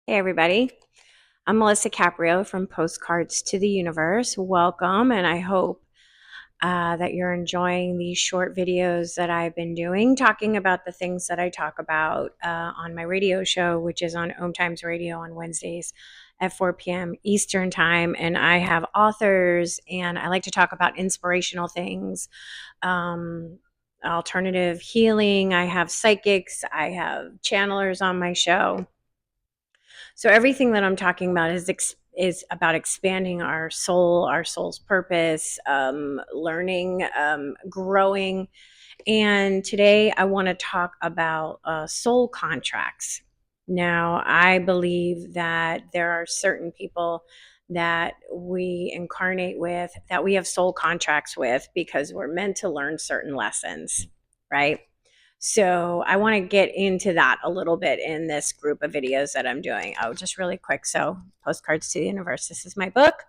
Hey, everybody. I'm Melisa Caprio from Postcards to the Universe. Welcome, and I hope that you're enjoying these short videos that I've been doing, talking about the things that I talk about on my radio show, which is on Om Times Radio on Wednesdays at 4 p.m. Eastern Time. And I have authors, and I like to talk about inspirational things, um, alternative healing. I have psychics, I have channelers on my show. So everything that I'm talking about is about expanding our soul, our soul's purpose, learning, growing. And today I want to talk about soul contracts. Now, I believe that there are certain people that we incarnate with, that we have soul contracts with, because we're meant to learn certain lessons, right? So I want to get into that a little bit in this group of videos that I'm doing. Oh, just really quick. So Postcards to the Universe. This is my book.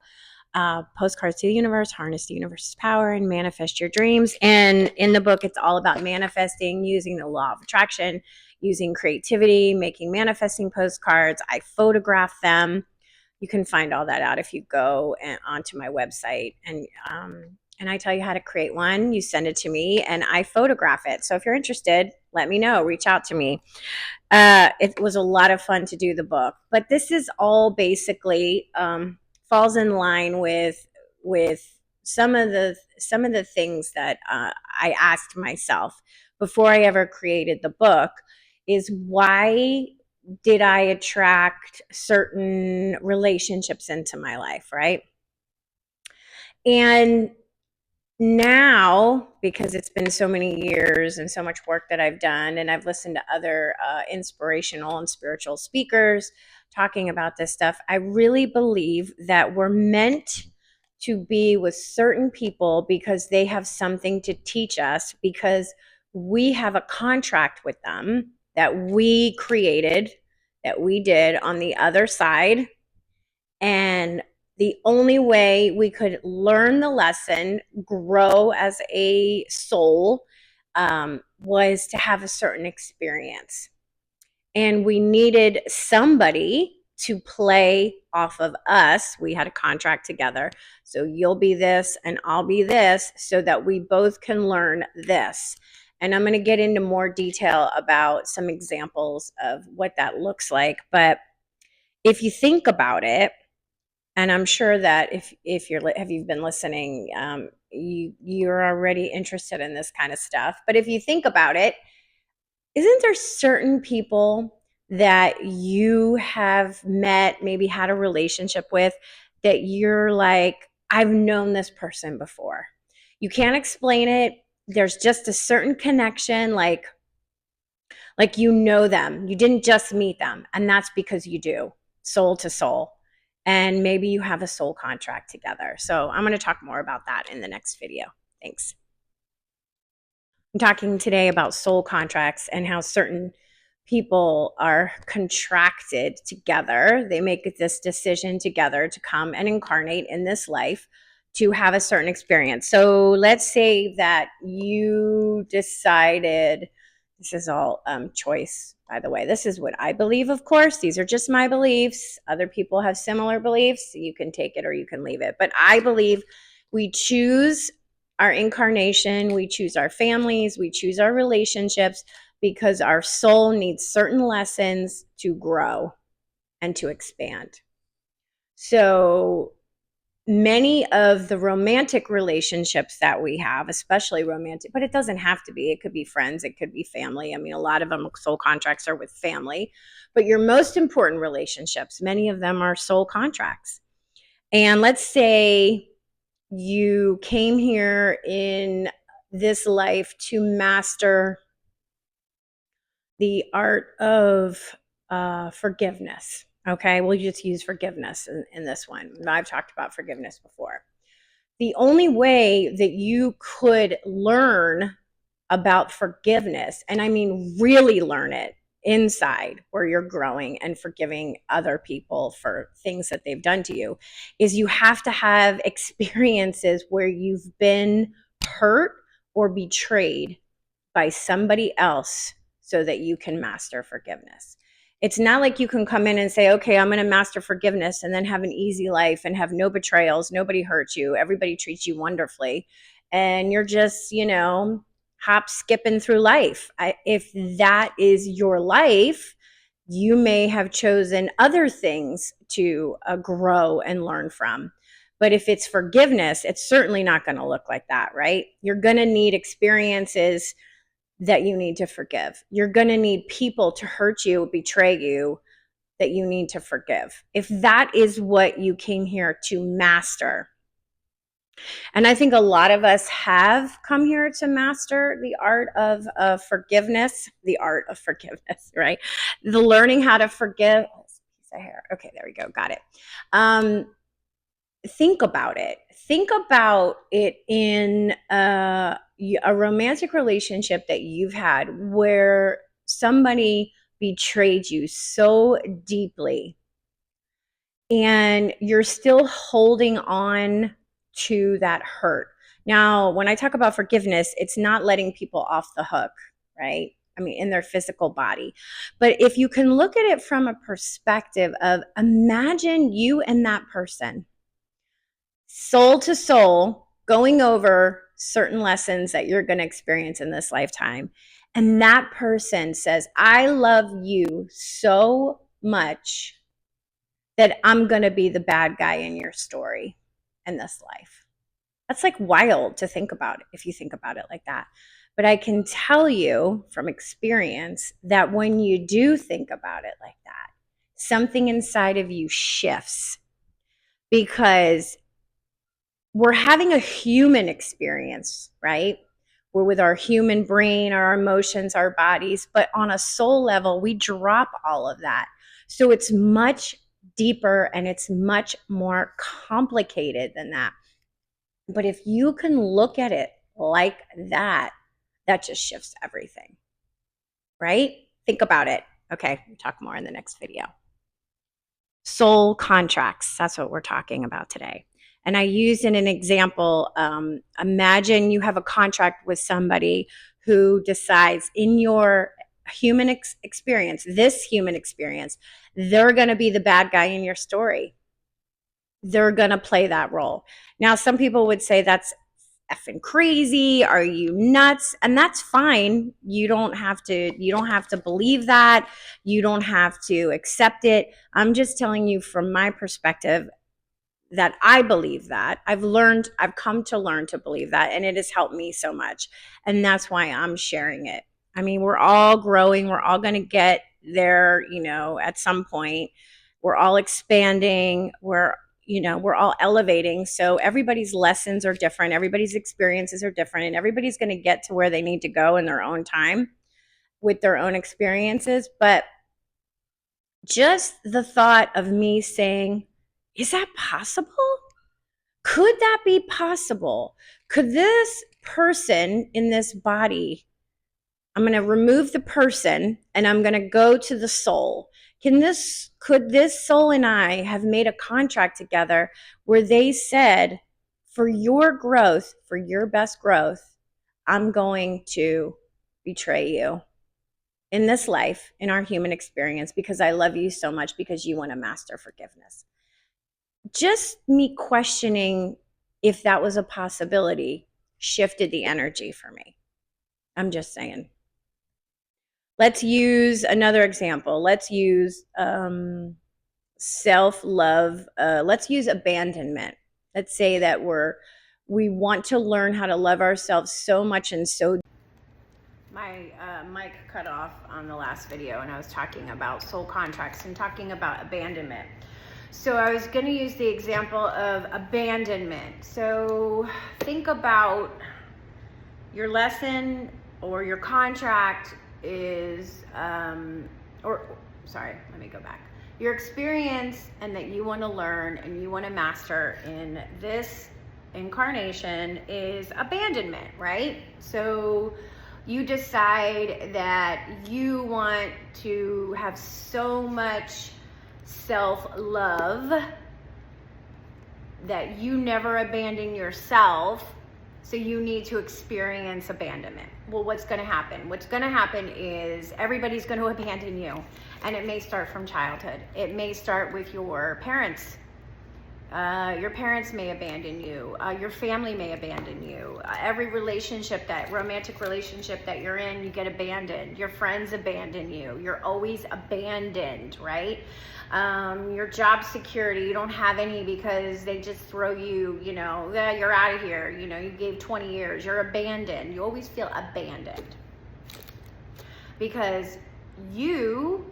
Postcards to the Universe, Harness the Universe's Power and Manifest Your Dreams. And in the book, it's all about manifesting using the law of attraction, using creativity, making manifesting postcards. I photograph them. You can find all that out if you go onto my website, and I tell you how to create one. You send it to me and I photograph it. So if you're interested, let me know. Reach out to me. It was a lot of fun to do the book, but this is all basically falls in line with some of the things that I asked myself before I ever created the book. Is why did I attract certain relationships into my life, right? And now, because it's been so many years and so much work that I've done, and I've listened to other inspirational and spiritual speakers talking about this stuff, I really believe that we're meant to be with certain people because they have something to teach us, because we have a contract with them that we created, that we did on the other side. And the only way we could learn the lesson, grow as a soul, was to have a certain experience. And we needed somebody to play off of us. We had a contract together. So you'll be this and I'll be this, so that we both can learn this. And I'm going to get into more detail about some examples of what that looks like. But if you think about it, and I'm sure that if you've been listening, you're already interested in this kind of stuff. But if you think about it, isn't there certain people that you have met, maybe had a relationship with, that you're like, I've known this person before. You can't explain it. There's just a certain connection, like you know them. You didn't just meet them, and that's because you do, soul to soul. And maybe you have a soul contract together. So I'm going to talk more about that in the next video. Thanks. I'm talking today about soul contracts and how certain people are contracted together. They make this decision together to come and incarnate in this life to have a certain experience. So let's say that you decided, this is all choice, by the way. This is what I believe, of course. These are just my beliefs. Other people have similar beliefs. You can take it or you can leave it. But I believe we choose our incarnation, we choose our families, we choose our relationships, because our soul needs certain lessons to grow and to expand. So many of the romantic relationships that we have, especially romantic, but it doesn't have to be. It could be friends, it could be family. I mean, a lot of them, soul contracts, are with family. But your most important relationships, many of them are soul contracts. And let's say you came here in this life to master the art of forgiveness. Okay, we'll just use forgiveness in this one. I've talked about forgiveness before. The only way that you could learn about forgiveness, and I mean really learn it inside, where you're growing and forgiving other people for things that they've done to you, is you have to have experiences where you've been hurt or betrayed by somebody else, so that you can master forgiveness. It's not like you can come in and say, okay, I'm going to master forgiveness and then have an easy life and have no betrayals. Nobody hurts you. Everybody treats you wonderfully. And you're just, hop skipping through life. If that is your life, you may have chosen other things to grow and learn from. But if it's forgiveness, it's certainly not going to look like that, right? You're going to need experiences that you need to forgive. You're going to need people to hurt you, betray you, that you need to forgive. If that is what you came here to master. And I think a lot of us have come here to master the art of forgiveness, right? The learning how to forgive. Oh, piece of hair. Okay, there we go. Got it. Think about it. Think about it in a romantic relationship that you've had where somebody betrayed you so deeply and you're still holding on to that hurt. Now, when I talk about forgiveness, it's not letting people off the hook, right? I mean, in their physical body. But if you can look at it from a perspective of imagine you and that person, soul to soul, going over certain lessons that you're going to experience in this lifetime. And that person says, I love you so much that I'm going to be the bad guy in your story in this life. That's like wild to think about if you think about it like that. But I can tell you from experience that when you do think about it like that, something inside of you shifts because we're having a human experience, right? We're with our human brain, our emotions, our bodies, but on a soul level, we drop all of that. So it's much deeper and it's much more complicated than that. But if you can look at it like that, that just shifts everything, right? Think about it. Okay, we'll talk more in the next video. Soul contracts, that's what we're talking about today. And I used in an example, imagine you have a contract with somebody who decides in your human experience, this human experience, they're going to be the bad guy in your story. They're going to play that role. Now, some people would say that's effing crazy. Are you nuts? And that's fine. You don't have to believe that. You don't have to accept it. I'm just telling you from my perspective that I believe that. I've come to learn to believe that, and it has helped me so much. And that's why I'm sharing it. I mean, we're all growing. We're all going to get there, at some point. We're all expanding. We're all elevating. So everybody's lessons are different. Everybody's experiences are different, and everybody's going to get to where they need to go in their own time with their own experiences. But just the thought of me saying, is that possible? Could that be possible? Could this person in this body, I'm going to remove the person and I'm going to go to the soul. Could this soul and I have made a contract together where they said, for your growth, for your best growth, I'm going to betray you in this life, in our human experience, because I love you so much, because you want to master forgiveness. Just me questioning if that was a possibility shifted the energy for me. I'm just saying. Let's use another example. Let's use self-love. Let's use abandonment. Let's say that we want to learn how to love ourselves so much and so. My mic cut off on the last video, and I was talking about soul contracts and talking about abandonment. So I was going to use the example of abandonment. So think about your lesson or your contract is, let me go back. Your experience and that you want to learn and you want to master in this incarnation is abandonment, right? So you decide that you want to have so much self-love that you never abandon yourself, so you need to experience abandonment. Well, what's going to happen? What's going to happen is everybody's going to abandon you. And it may start from childhood. It may start with your parents. Your parents may abandon you. Your family may abandon you. Every relationship, that romantic relationship that you're in, you get abandoned. Your friends abandon you. You're always abandoned, right? Your job security, you don't have any because they just throw you, you know, you're out of here. You know, you gave 20 years. You're abandoned. You always feel abandoned because you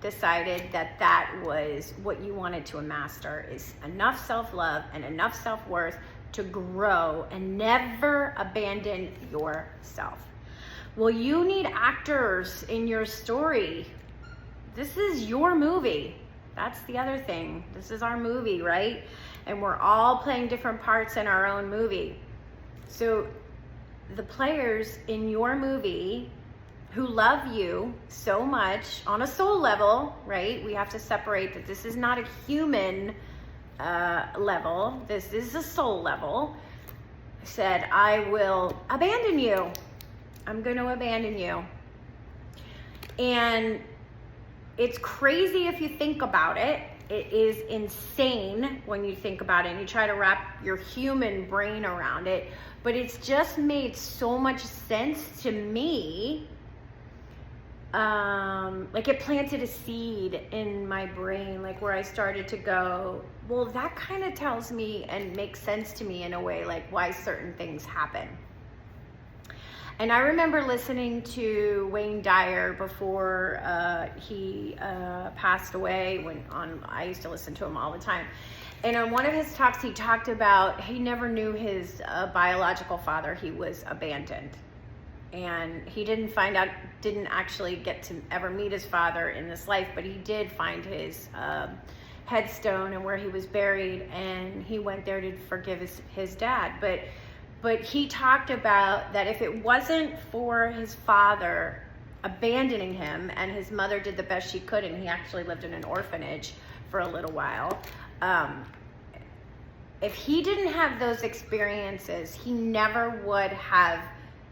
decided that that was what you wanted to master, is enough self-love and enough self-worth to grow and never abandon yourself. Well, you need actors in your story. This is your movie. That's the other thing. This is our movie, right? And we're all playing different parts in our own movie. So the players in your movie who love you so much on a soul level, right? We have to separate that this is not a human level. This is a soul level. Said, I will abandon you. I'm going to abandon you. And it's crazy if you think about it. It is insane when you think about it and you try to wrap your human brain around it. But it's just made so much sense to me. Like it planted a seed in my brain, like where I started to go, well, that kind of tells me and makes sense to me in a way, like why certain things happen. And I remember listening to Wayne Dyer before he passed away. I used to listen to him all the time. And on one of his talks, he talked about he never knew his biological father. He was abandoned. And he didn't actually get to ever meet his father in this life, but he did find his headstone and where he was buried, and he went there to forgive his dad. But he talked about that if it wasn't for his father abandoning him, and his mother did the best she could, and he actually lived in an orphanage for a little while, if he didn't have those experiences, he never would have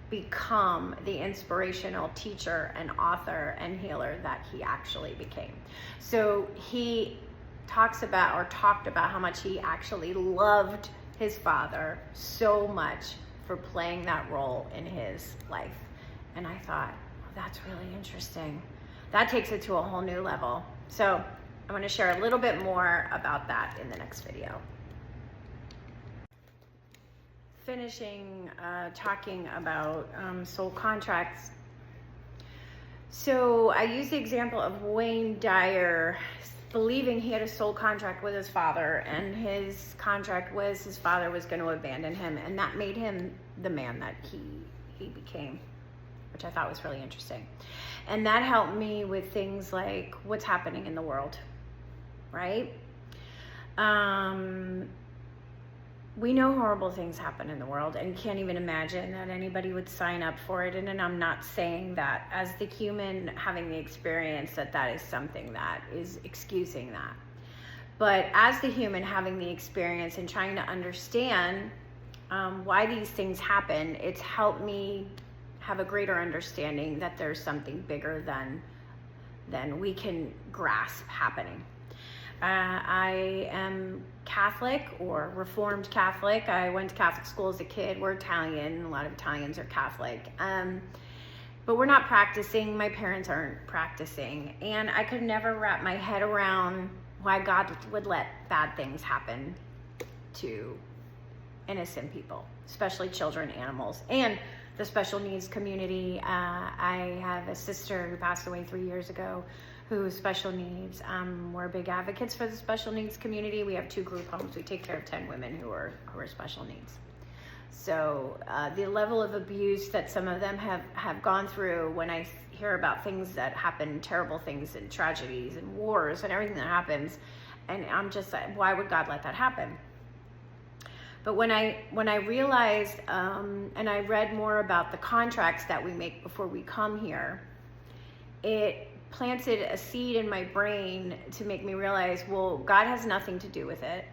become the inspirational teacher and author and healer that he actually became. So he talked about how much he actually loved his father so much for playing that role in his life. And I thought, well, that's really interesting. That takes it to a whole new level. So I'm going to share a little bit more about that in the next video. Finishing talking about soul contracts. So I use the example of Wayne Dyer believing he had a soul contract with his father, and his contract was his father was going to abandon him, and that made him the man that he became, which I thought was really interesting. And that helped me with things like what's happening in the world, right? We know horrible things happen in the world, and can't even imagine that anybody would sign up for it. And I'm not saying that as the human having the experience that is something that is excusing that. But as the human having the experience and trying to understand why these things happen, it's helped me have a greater understanding that there's something bigger than we can grasp happening. I am Catholic or Reformed Catholic. I went to Catholic school as a kid. We're Italian. A lot of Italians are Catholic. But we're not practicing. My parents aren't practicing. And I could never wrap my head around why God would let bad things happen to innocent people, especially children, animals, and the special needs community. I have a sister who passed away 3 years ago who's special needs. We're big advocates for the special needs community. We have 2 group homes. We take care of 10 women who are special needs. So the level of abuse that some of them have gone through, when I hear about things that happen, terrible things and tragedies and wars and everything that happens, and I'm just like, why would God let that happen? But when I realized and I read more about the contracts that we make before we come here, it planted a seed in my brain to make me realize, well, God has nothing to do with it.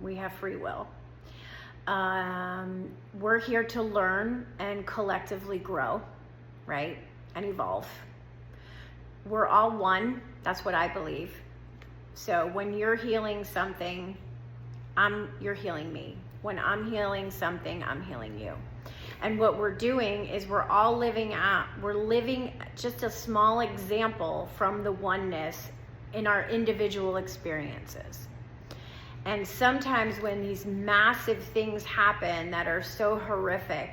We have free will. We're here to learn and collectively grow, right? And evolve. we're all one. That's what I believe. So when you're healing something, you're healing me. When I'm healing something, I'm healing you. And what we're doing is we're living just a small example from the oneness in our individual experiences. And sometimes when these massive things happen that are so horrific,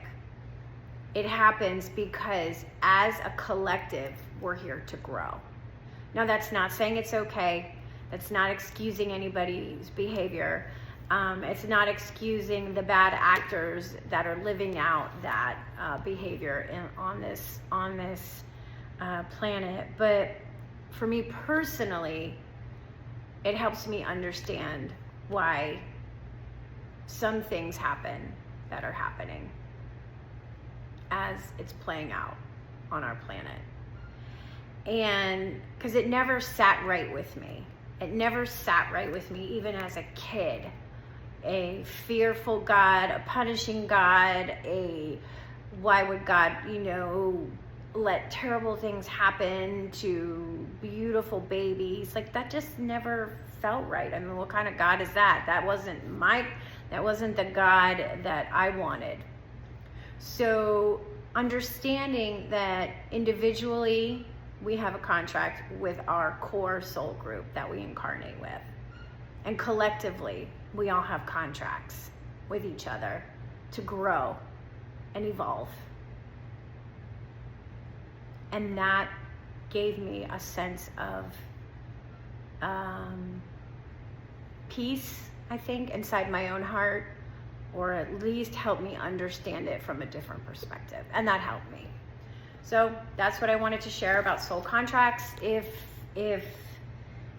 it happens because as a collective, we're here to grow. Now, that's not saying it's okay. That's not excusing anybody's behavior. It's not excusing the bad actors that are living out that behavior on this planet. But for me personally, it helps me understand why some things happen that are happening as it's playing out on our planet. And because it never sat right with me. It never sat right with me, even as a kid. A fearful God, a punishing God, why would God, let terrible things happen to beautiful babies? Like, that just never felt right. I mean, what kind of God is that? That wasn't the God that I wanted. So understanding that individually we have a contract with our core soul group that we incarnate with, and collectively we all have contracts with each other to grow and evolve. And that gave me a sense of peace, I think, inside my own heart, or at least helped me understand it from a different perspective. And that helped me. So that's what I wanted to share about soul contracts. If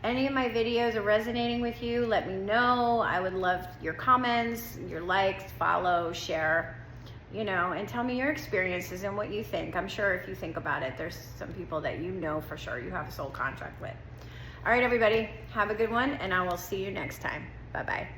any of my videos are resonating with you, let me know. I would love your comments, your likes, follow, share, and tell me your experiences and what you think. I'm sure if you think about it, there's some people that for sure you have a soul contract with. All right, everybody, have a good one, and I will see you next time. Bye-bye.